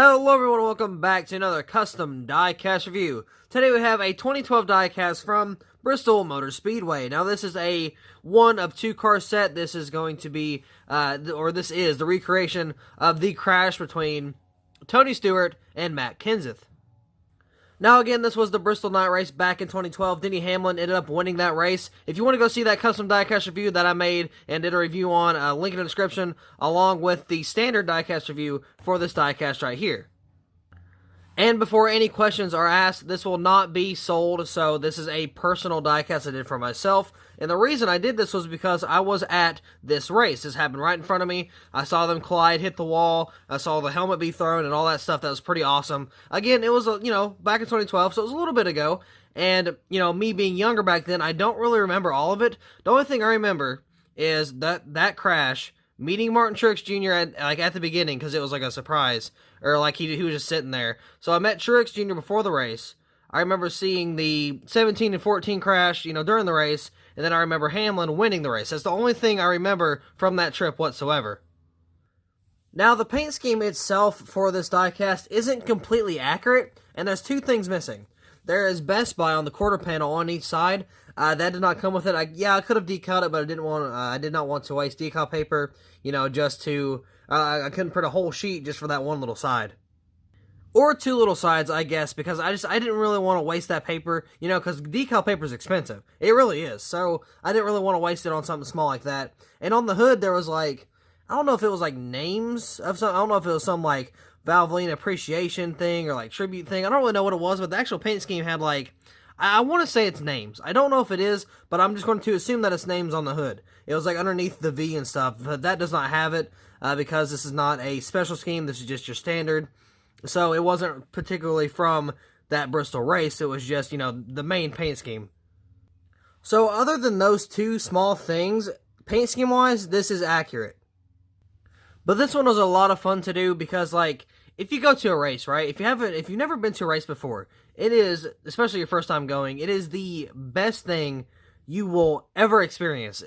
Hello everyone, welcome back to another custom diecast review. Today we have a 2012 diecast from Bristol Motor Speedway. Now this is a 1 of 2 car set. This is going to be, this is the recreation of the crash between Tony Stewart and Matt Kenseth. Now again, this was the Bristol night race back in 2012. Denny Hamlin ended up winning that race. If you want to go see that custom diecast review that I made and did a review on, link in the description, along with the standard diecast review for this diecast right here. And before any questions are asked, this will not be sold, so this is a personal diecast I did for myself. And the reason I did this was because I was at this race. This happened right in front of me. I saw them collide, hit the wall. I saw the helmet be thrown and all that stuff. That was pretty awesome. Again, it was, back in 2012, so it was a little bit ago. And, me being younger back then, I don't really remember all of it. The only thing I remember is that crash, meeting Martin Truex Jr. at the beginning, because it was like a surprise, or like he was just sitting there. So I met Truex Jr. before the race. I remember seeing the 17 and 14 crash, during the race, and then I remember Hamlin winning the race. That's the only thing I remember from that trip whatsoever. Now, the paint scheme itself for this diecast isn't completely accurate, and there's two things missing. There is Best Buy on the quarter panel on each side. That did not come with it. I could have decaled it, but I did not want to waste decal paper, just to, I couldn't print a whole sheet just for that one little side. Or two little sides, I guess, because I didn't really want to waste that paper, because decal paper is expensive. It really is. So I didn't really want to waste it on something small like that. And on the hood, there was I don't know if it was names of something. I don't know if it was some Valvoline appreciation thing or tribute thing. I don't really know what it was, but the actual paint scheme had I want to say it's names. I don't know if it is, but I'm just going to assume that it's names on the hood. It was underneath the V and stuff, but that does not have it because this is not a special scheme. This is just your standard. So it wasn't particularly from that Bristol race. It was just, the main paint scheme. So other than those two small things, paint scheme-wise, this is accurate. But this one was a lot of fun to do because, if you go to a race, right? If you've never been to a race before, it is, especially your first time going, it is the best thing you will ever experience.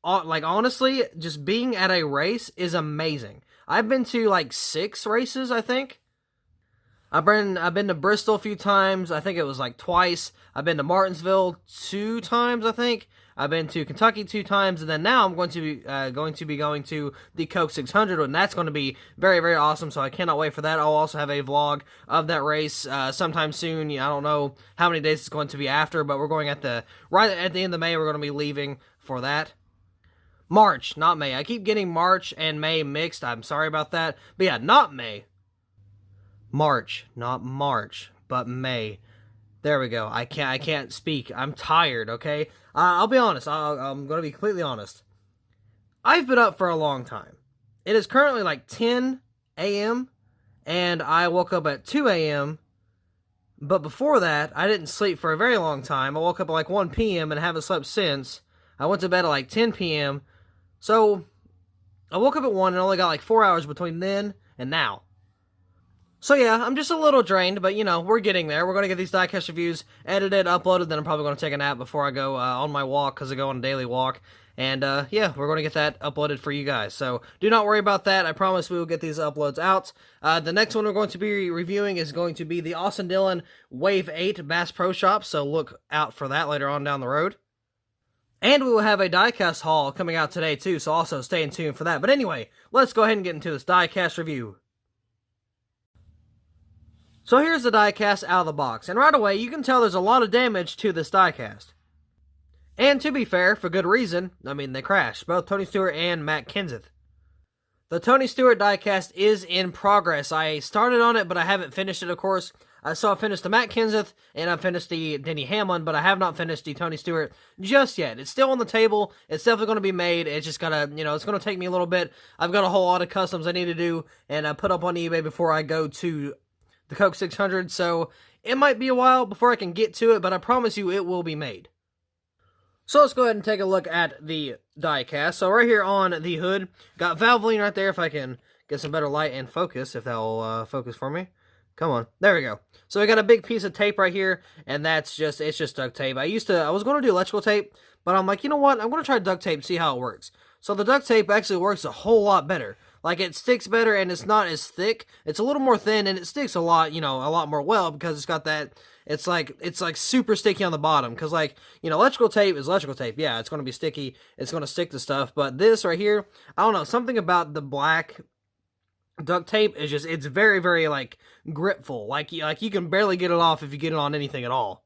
Honestly, just being at a race is amazing. I've been to 6 races, I think. I've been to Bristol a few times. I think it was twice. I've been to Martinsville 2 times, I think. I've been to Kentucky 2 times, and then now I'm going to be going to the Coke 600, and that's going to be very, very awesome. So I cannot wait for that. I'll also have a vlog of that race sometime soon. I don't know how many days it's going to be after, but we're going right at the end of May. We're going to be leaving for that. March, not May. I keep getting March and May mixed. I'm sorry about that. But yeah, not May. March, not March, but May. There we go. I can't speak. I'm tired, okay? I'll be honest. I'm going to be completely honest. I've been up for a long time. It is currently 10 a.m., and I woke up at 2 a.m., but before that, I didn't sleep for a very long time. I woke up at 1 p.m. and haven't slept since. I went to bed at 10 p.m., so I woke up at 1 and only got 4 hours between then and now. So yeah, I'm just a little drained, but we're getting there. We're going to get these diecast reviews edited, uploaded, then I'm probably going to take a nap before I go on my walk, because I go on a daily walk. And yeah, we're going to get that uploaded for you guys. So do not worry about that. I promise we will get these uploads out. The next one we're going to be reviewing is going to be the Austin Dillon Wave 8 Bass Pro Shop, so look out for that later on down the road. And we will have a diecast haul coming out today too, so also stay in tune for that. But anyway, let's go ahead and get into this diecast review. So here's the diecast out of the box, and right away you can tell there's a lot of damage to this diecast. And to be fair, for good reason, they crashed, both Tony Stewart and Matt Kenseth. The Tony Stewart diecast is in progress. I started on it, but I haven't finished it, of course. So I finished the Matt Kenseth, and I finished the Denny Hamlin, but I have not finished the Tony Stewart just yet. It's still on the table. It's definitely going to be made. It's just gotta, it's going to take me a little bit. I've got a whole lot of customs I need to do, and I put up on eBay before I go to the Coke 600, so it might be a while before I can get to it, but I promise you it will be made. So let's go ahead and take a look at the diecast. So right here on the hood, got Valvoline right there, if I can get some better light and focus, if that'll focus for me. Come on. There we go. So we got a big piece of tape right here, and it's just duct tape. I was going to do electrical tape, but I'm like, you know what? I'm going to try duct tape, see how it works. So the duct tape actually works a whole lot better. Like, it sticks better, and it's not as thick. It's a little more thin, and it sticks a lot, you know, a lot more well, because it's got that, it's like super sticky on the bottom, because, like, you know, electrical tape is electrical tape. Yeah, it's going to be sticky. It's going to stick to stuff, but this right here, I don't know, something about the black duct tape is just, it's very, very, like, gripful. Like you can barely get it off if you get it on anything at all.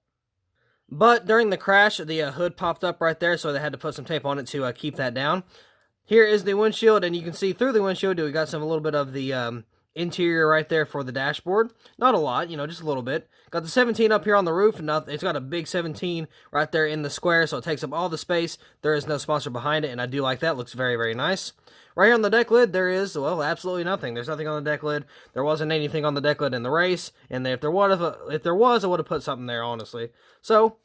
But during the crash, the hood popped up right there, so they had to put some tape on it to keep that down. Here is the windshield, and you can see through the windshield, we got a little bit of the interior right there for the dashboard. Not a lot, you know, just a little bit. Got the 17 up here on the roof, and it's got a big 17 right there in the square, so it takes up all the space. There is no sponsor behind it, and I do like that. Looks very, very nice. Right here on the deck lid, there is, well, absolutely nothing. There's nothing on the deck lid. There wasn't anything on the deck lid in the race, and if there was, I would have put something there, honestly. So,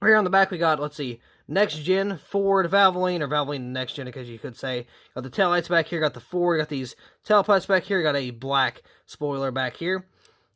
right here on the back, we got, let's see, NextGen Ford Valvoline, or Valvoline NextGen, because you could say. Got the taillights back here, got the Ford, got these tailpipes back here, got a black spoiler back here.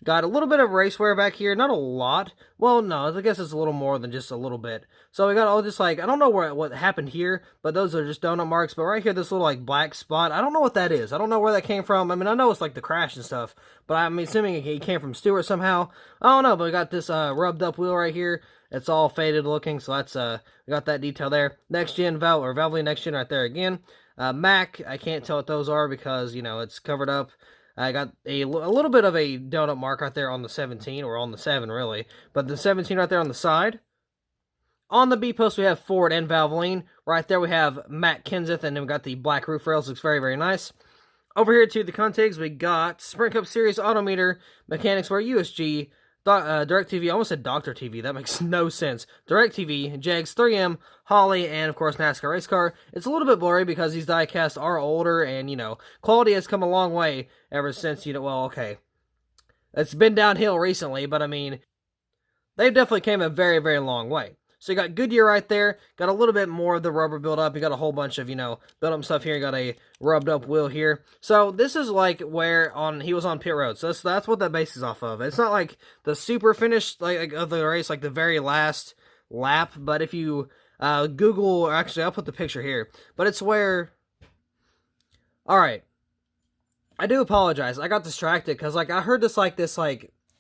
Got a little bit of race wear back here, not a lot. Well, no, I guess it's a little more than just a little bit. So we got all this, like, I don't know what happened here, but those are just donut marks. But right here, this little, like, black spot, I don't know what that is. I don't know where that came from. I mean, I know it's, like, the crash and stuff, but I'm assuming it came from Stewart somehow. I don't know, but we got this rubbed up wheel right here. It's all faded looking, so that's, we got that detail there. NextGen Valvoline NextGen right there again. Mac, I can't tell what those are because, you know, it's covered up. I got a little bit of a donut mark right there on the 17, or on the 7, really. But the 17 right there on the side. On the B-post, we have Ford and Valvoline. Right there, we have Matt Kenseth, and then we got the black roof rails. Looks very, very nice. Over here to the contigs, we got Sprint Cup Series Autometer, Mechanics Wear USG, DirecTV, I almost said Dr. TV, that makes no sense. DirecTV, Jags 3M, Holly, and of course NASCAR Race Car. It's a little bit blurry because these diecasts are older, and, you know, quality has come a long way ever since, you know, well, okay. It's been downhill recently, but I mean, they've definitely came a very, very long way. So you got Goodyear right there, got a little bit more of the rubber build up, you got a whole bunch of, you know, build up stuff here, you got a rubbed up wheel here. So this is like where he was on pit road, so that's what that base is off of. It's not like the super finish like of the race, like the very last lap, but if you Google, or actually I'll put the picture here, but it's where, alright, I do apologize, I got distracted, because like I heard this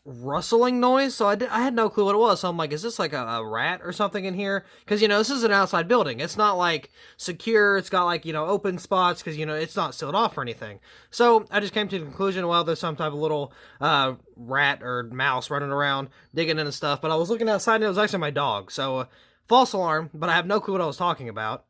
rustling noise, so I had no clue what it was, so I'm like, is this like a rat or something in here? Because, you know, this is an outside building, it's not like secure, it's got like, you know, open spots, because, you know, it's not sealed off or anything. So I just came to the conclusion, well, there's some type of little rat or mouse running around digging in and stuff, but I was looking outside and it was actually my dog, so false alarm, but I have no clue what I was talking about.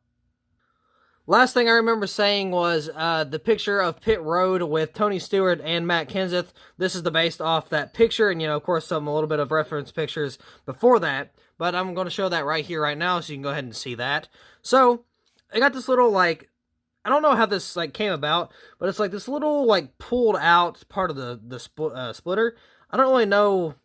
Last thing I remember saying was the picture of pit road with Tony Stewart and Matt Kenseth. This is based off that picture, and, you know, of course, a little bit of reference pictures before that. But I'm going to show that right here, right now, so you can go ahead and see that. So I got this little, like, I don't know how this like came about, but it's like this little like pulled out part of the splitter. I don't really know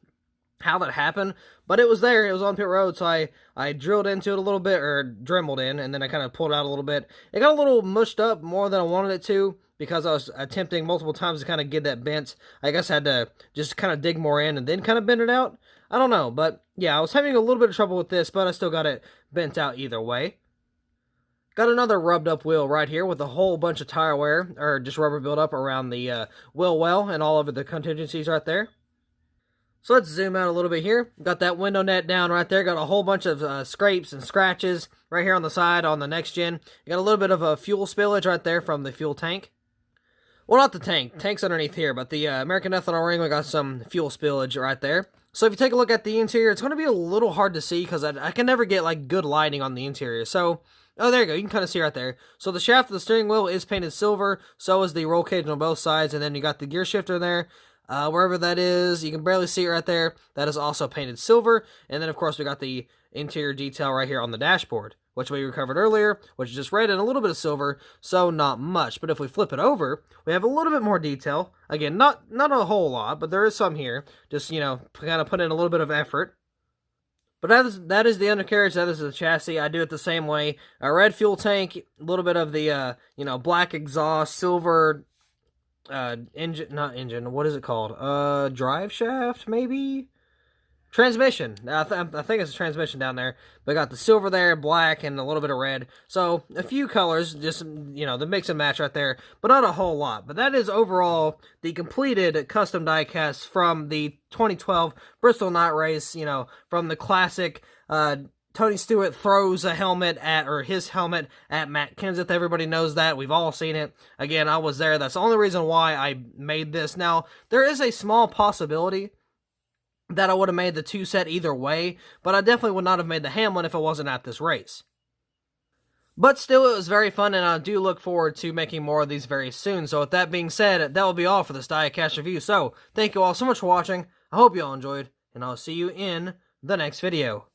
how that happened, but it was there. It was on pit road, so I drilled into it a little bit, or dremeled in, and then I kind of pulled it out a little bit. It got a little mushed up more than I wanted it to, because I was attempting multiple times to kind of get that bent. I guess I had to just kind of dig more in and then kind of bend it out. I don't know, but yeah, I was having a little bit of trouble with this, but I still got it bent out either way. Got another rubbed up wheel right here with a whole bunch of tire wear, or just rubber buildup around the wheel well and all over the contingencies right there. So let's zoom out a little bit here. Got that window net down right there. Got a whole bunch of scrapes and scratches right here on the side on the NextGen. You got a little bit of a fuel spillage right there from the fuel tank. Well, not the tank. Tank's underneath here, but the American ethanol ring, we got some fuel spillage right there. So if you take a look at the interior, it's going to be a little hard to see because I can never get like good lighting on the interior. So, oh, there you go. You can kind of see right there. So the shaft of the steering wheel is painted silver. So is the roll cage on both sides. And then you got the gear shifter there. Wherever that is, you can barely see it right there. That is also painted silver. And then, of course, we got the interior detail right here on the dashboard, which we recovered earlier, which is just red and a little bit of silver, so not much. But if we flip it over, we have a little bit more detail. Again, not a whole lot, but there is some here. Just, you know, kind of put in a little bit of effort. But that is the undercarriage, that is the chassis. I do it the same way. A red fuel tank, a little bit of the, you know, black exhaust, silver not engine, what is it called? Drive shaft, maybe? transmission. I think it's a transmission down there. But got the silver there, black, and a little bit of red. So a few colors, just, you know, the mix and match right there, but not a whole lot. But that is overall the completed custom diecast from the 2012 Bristol Night Race, you know, from the classic Tony Stewart throws a helmet at, or his helmet at Matt Kenseth. Everybody knows that. We've all seen it. Again, I was there. That's the only reason why I made this. Now, there is a small possibility that I would have made the 2 set either way, but I definitely would not have made the Hamlin if it wasn't at this race. But still, it was very fun, and I do look forward to making more of these very soon. So with that being said, that will be all for this Diecast review. So, thank you all so much for watching. I hope you all enjoyed, and I'll see you in the next video.